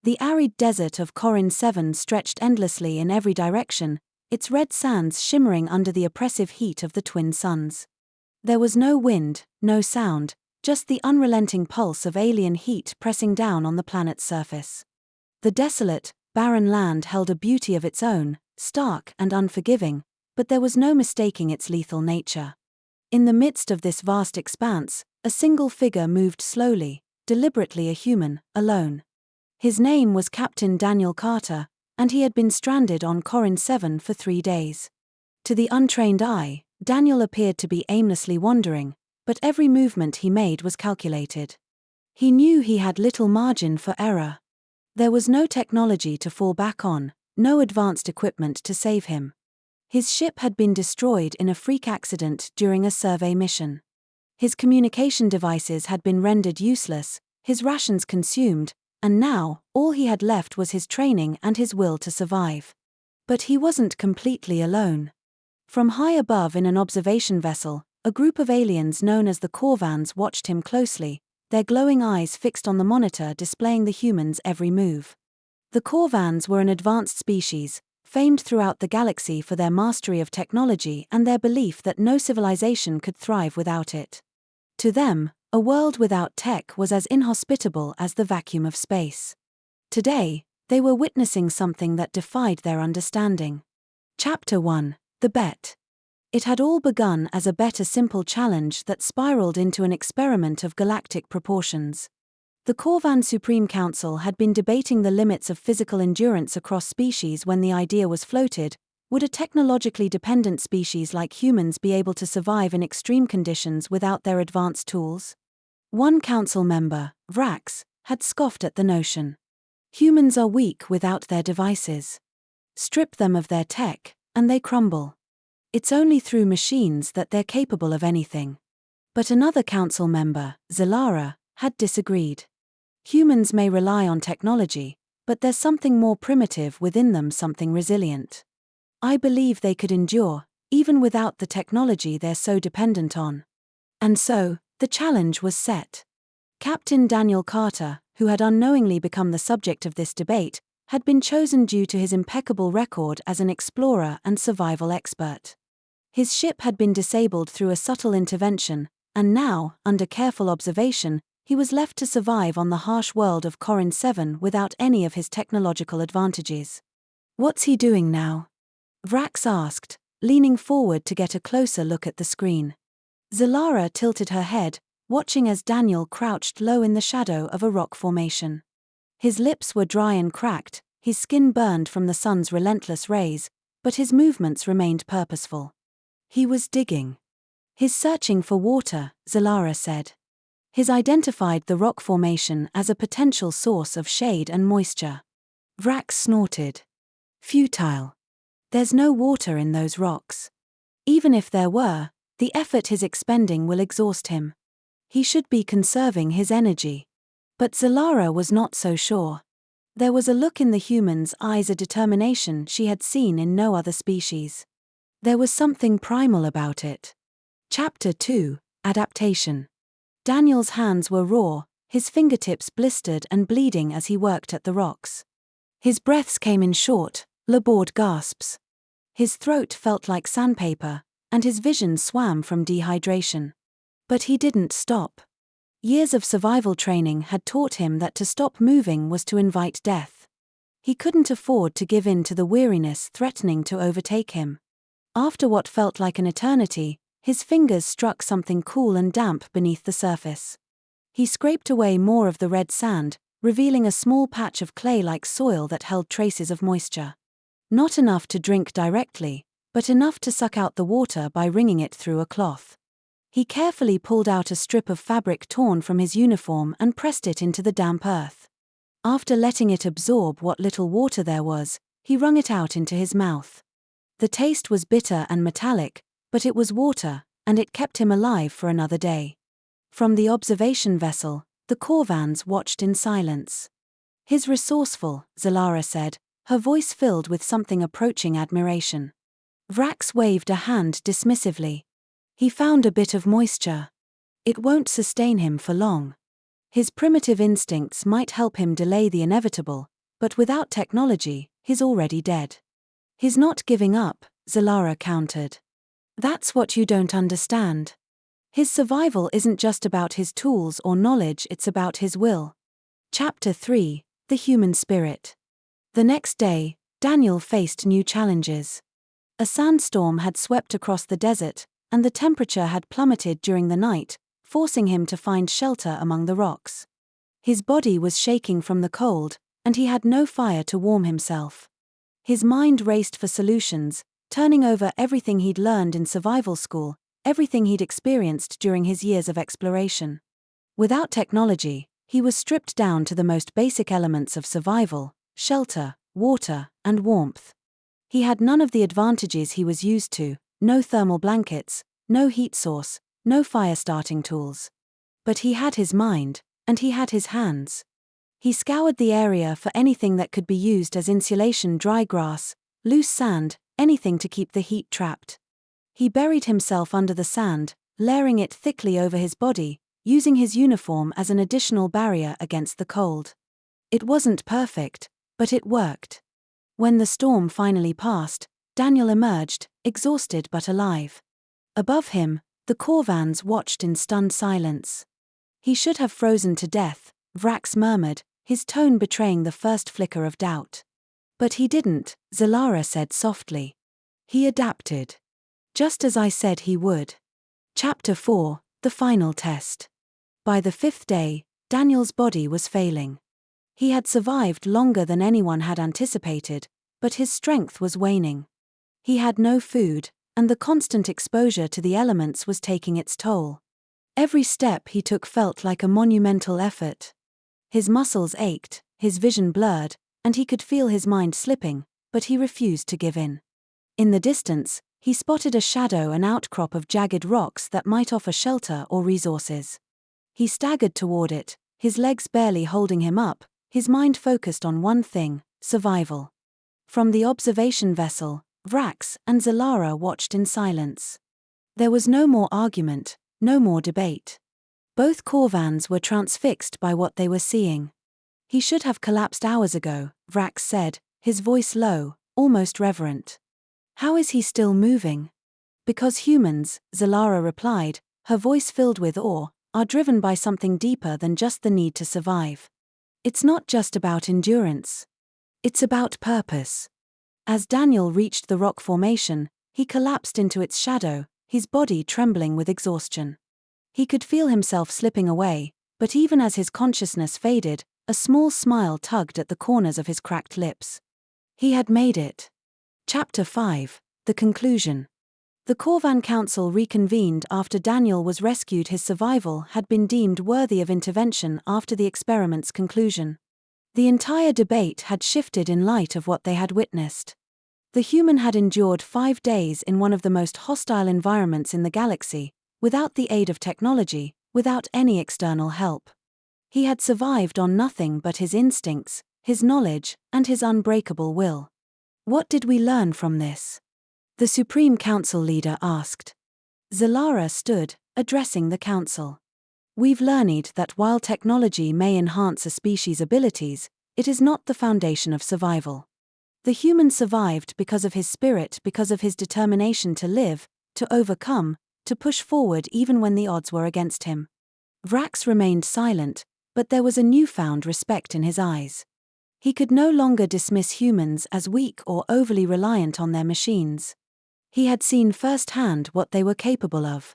The arid desert of Corin 7 stretched endlessly in every direction, its red sands shimmering under the oppressive heat of the twin suns. There was no wind, no sound, just the unrelenting pulse of alien heat pressing down on the planet's surface. The desolate, barren land held a beauty of its own, stark and unforgiving, but there was no mistaking its lethal nature. In the midst of this vast expanse, a single figure moved slowly, deliberately a human, alone. His name was Captain Daniel Carter, and he had been stranded on Corin 7 for 3 days. To the untrained eye, Daniel appeared to be aimlessly wandering, but every movement he made was calculated. He knew he had little margin for error. There was no technology to fall back on, no advanced equipment to save him. His ship had been destroyed in a freak accident during a survey mission. His communication devices had been rendered useless, his rations consumed, and now, all he had left was his training and his will to survive. But he wasn't completely alone. From high above in an observation vessel, a group of aliens known as the Corvans watched him closely, their glowing eyes fixed on the monitor displaying the humans' every move. The Corvans were an advanced species, famed throughout the galaxy for their mastery of technology and their belief that no civilization could thrive without it. To them, a world without tech was as inhospitable as the vacuum of space. Today, they were witnessing something that defied their understanding. Chapter 1: The Bet. It had all begun as a simple challenge that spiraled into an experiment of galactic proportions. The Corvan Supreme Council had been debating the limits of physical endurance across species when the idea was floated: would a technologically dependent species like humans be able to survive in extreme conditions without their advanced tools? One council member, Vrax, had scoffed at the notion. Humans are weak without their devices. Strip them of their tech, and they crumble. It's only through machines that they're capable of anything. But another council member, Zalara, had disagreed. Humans may rely on technology, but there's something more primitive within them, something resilient. I believe they could endure, even without the technology they're so dependent on. And so, the challenge was set. Captain Daniel Carter, who had unknowingly become the subject of this debate, had been chosen due to his impeccable record as an explorer and survival expert. His ship had been disabled through a subtle intervention, and now, under careful observation, he was left to survive on the harsh world of Corin 7 without any of his technological advantages. What's he doing now? Vrax asked, leaning forward to get a closer look at the screen. Zalara tilted her head, watching as Daniel crouched low in the shadow of a rock formation. His lips were dry and cracked, his skin burned from the sun's relentless rays, but his movements remained purposeful. He was digging. He's searching for water, Zalara said. He's identified the rock formation as a potential source of shade and moisture. Vrax snorted. Futile. There's no water in those rocks. Even if there were, the effort he's expending will exhaust him. He should be conserving his energy. But Zalara was not so sure. There was a look in the human's eyes, a determination she had seen in no other species. There was something primal about it. Chapter 2: Adaptation. Daniel's hands were raw, his fingertips blistered and bleeding as he worked at the rocks. His breaths came in short, labored gasps. His throat felt like sandpaper, and his vision swam from dehydration. But he didn't stop. Years of survival training had taught him that to stop moving was to invite death. He couldn't afford to give in to the weariness threatening to overtake him. After what felt like an eternity, his fingers struck something cool and damp beneath the surface. He scraped away more of the red sand, revealing a small patch of clay-like soil that held traces of moisture. Not enough to drink directly, but enough to suck out the water by wringing it through a cloth. He carefully pulled out a strip of fabric torn from his uniform and pressed it into the damp earth. After letting it absorb what little water there was, he wrung it out into his mouth. The taste was bitter and metallic, but it was water, and it kept him alive for another day. From the observation vessel, the Corvans watched in silence. "He's resourceful," Zalara said, her voice filled with something approaching admiration. Vrax waved a hand dismissively. "He found a bit of moisture. It won't sustain him for long. His primitive instincts might help him delay the inevitable, But without technology, he's already dead. He's not giving up, Zalara countered. That's what you don't understand. His survival isn't just about his tools or knowledge, it's about his will. Chapter 3: The Human Spirit. The next day, Daniel faced new challenges. A sandstorm had swept across the desert, and the temperature had plummeted during the night, forcing him to find shelter among the rocks. His body was shaking from the cold, and he had no fire to warm himself. His mind raced for solutions, turning over everything he'd learned in survival school, everything he'd experienced during his years of exploration. Without technology, he was stripped down to the most basic elements of survival: shelter, water, and warmth. He had none of the advantages he was used to: no thermal blankets, no heat source, no fire-starting tools. But he had his mind, and he had his hands. He scoured the area for anything that could be used as insulation: dry grass, loose sand, anything to keep the heat trapped. He buried himself under the sand, layering it thickly over his body, using his uniform as an additional barrier against the cold. It wasn't perfect, but it worked. When the storm finally passed, Daniel emerged, exhausted but alive. Above him, the Corvans watched in stunned silence. He should have frozen to death, Vrax murmured, his tone betraying the first flicker of doubt. But he didn't, Zalara said softly. He adapted. Just as I said he would. Chapter 4: The Final Test. By the 5th day, Daniel's body was failing. He had survived longer than anyone had anticipated, but his strength was waning. He had no food, and the constant exposure to the elements was taking its toll. Every step he took felt like a monumental effort. His muscles ached, his vision blurred, and he could feel his mind slipping, but he refused to give in. In the distance, he spotted a shadow, an outcrop of jagged rocks that might offer shelter or resources. He staggered toward it, his legs barely holding him up, his mind focused on one thing: survival. From the observation vessel, Vrax and Zalara watched in silence. There was no more argument, no more debate. Both Corvans were transfixed by what they were seeing. He should have collapsed hours ago, Vrax said, his voice low, almost reverent. How is he still moving? Because humans, Zalara replied, her voice filled with awe, are driven by something deeper than just the need to survive. It's not just about endurance. It's about purpose. As Daniel reached the rock formation, he collapsed into its shadow, his body trembling with exhaustion. He could feel himself slipping away, but even as his consciousness faded, a small smile tugged at the corners of his cracked lips. He had made it. Chapter 5: The Conclusion. The Corvan Council reconvened after Daniel was rescued. His survival had been deemed worthy of intervention after the experiment's conclusion. The entire debate had shifted in light of what they had witnessed. The human had endured 5 days in one of the most hostile environments in the galaxy, without the aid of technology, without any external help. He had survived on nothing but his instincts, his knowledge, and his unbreakable will. What did we learn from this? The Supreme Council leader asked. Zalara stood, addressing the council. We've learned that while technology may enhance a species' abilities, it is not the foundation of survival. The human survived because of his spirit, because of his determination to live, to overcome, to push forward even when the odds were against him. Vrax remained silent, but there was a newfound respect in his eyes. He could no longer dismiss humans as weak or overly reliant on their machines. He had seen firsthand what they were capable of.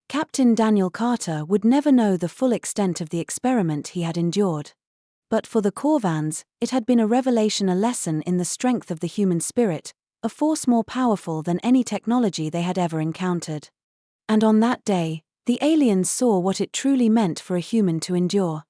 Captain Daniel Carter would never know the full extent of the experiment he had endured. But for the Corvans, it had been a revelation, a lesson in the strength of the human spirit, a force more powerful than any technology they had ever encountered. And on that day, the aliens saw what it truly meant for a human to endure.